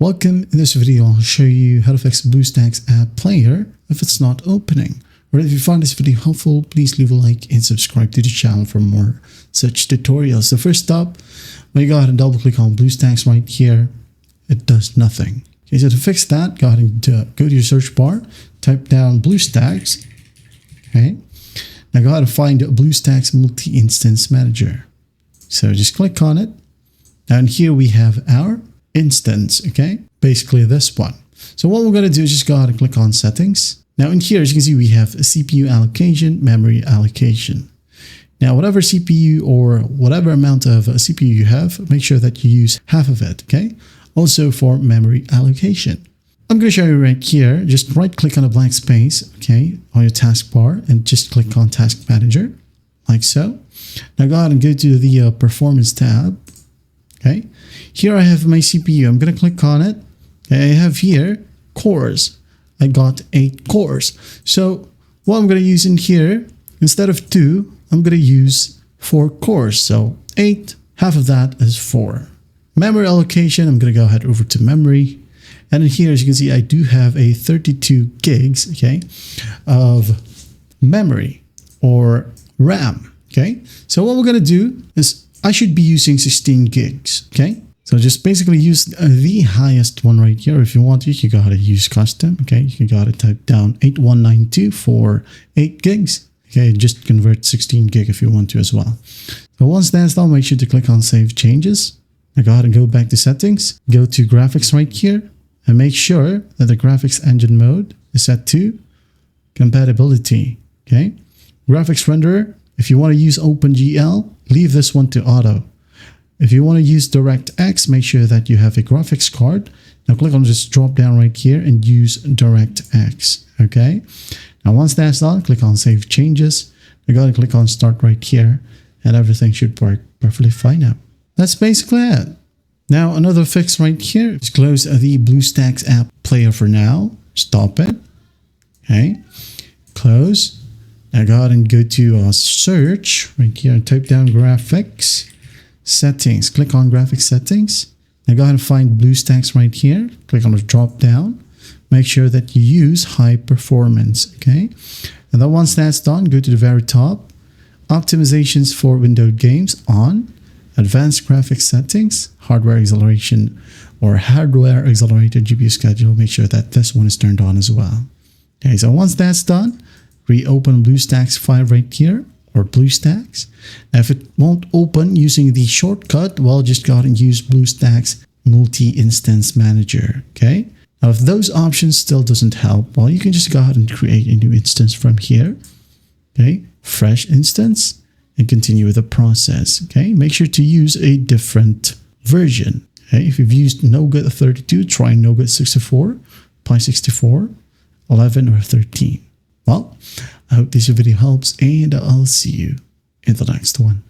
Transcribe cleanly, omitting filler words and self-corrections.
Welcome. In this video, I'll show you how to fix Bluestacks App Player if it's not opening. Or if you find this video helpful, please leave a like and subscribe to the channel for more such tutorials. So first up, when you go ahead and double click on Bluestacks right here, it does nothing. Okay, so to fix that, go ahead and go to your search bar, type down Bluestacks. Okay, now go ahead and find Bluestacks Multi-Instance Manager. So just click on it. Now in here we have our instance, okay, basically this one. So what we're going to do is just go ahead and click on settings. Now in here, as you can see, we have a CPU allocation, memory allocation. Now whatever CPU or whatever amount of CPU you have, make sure that you use half of it, okay? Also for memory allocation. I'm going to show you right here. Just right click on a blank space, okay, on your taskbar and just click on Task Manager, like so. Now go ahead and go to the Performance tab, okay? Here I have my CPU. I'm going to click on it. Okay, I have here cores. I got 8 cores. So what I'm going to use in here, instead of 2, I'm going to use 4 cores. So 8, half of that is 4. Memory allocation, I'm going to go ahead over to memory. And in here, as you can see, I do have a 32 gigs, okay, of memory or RAM, okay? So what we're going to do is I should be using 16 gigs, okay? So just basically use the highest one right here. If you want to, you can go ahead and use custom, okay? You can go ahead and type down 8192 for 8 gigs. Okay, just convert 16 gig if you want to as well. So once that's done, make sure to click on Save Changes. Now go ahead and go back to Settings. Go to Graphics right here. And make sure that the graphics engine mode is set to Compatibility, okay? Graphics Renderer, if you want to use OpenGL, leave this one to Auto. If you want to use DirectX, make sure that you have a graphics card. Now click on this drop down right here and use DirectX, okay? Now once that's done, click on Save Changes. Now go ahead and click on Start right here and everything should work perfectly fine now. That's basically it. Now another fix right here is close the Bluestacks App Player for now. Stop it, okay? Close. Now go ahead and go to Search right here and type down Graphics. Settings, click on Graphics Settings. Now go ahead and find Bluestacks right here. Click on the drop down. Make sure that you use High Performance, okay? And then once that's done, go to the very top. Optimizations for windowed games on. Advanced Graphics Settings, Hardware Acceleration or Hardware Accelerated GPU Schedule. Make sure that this one is turned on as well. Okay, so once that's done, reopen Bluestacks 5 right here. Or Bluestacks. Now if it won't open using the shortcut, well, just go ahead and use Bluestacks Multi-Instance Manager, okay? Now if those options still doesn't help, well, you can just go ahead and create a new instance from here, okay? Fresh instance and continue with the process, okay? Make sure to use a different version, okay? If you've used Nougat 32, try Nougat 64, Pi 64, 11 or 13. Well, I hope this video helps and I'll see you in the next one.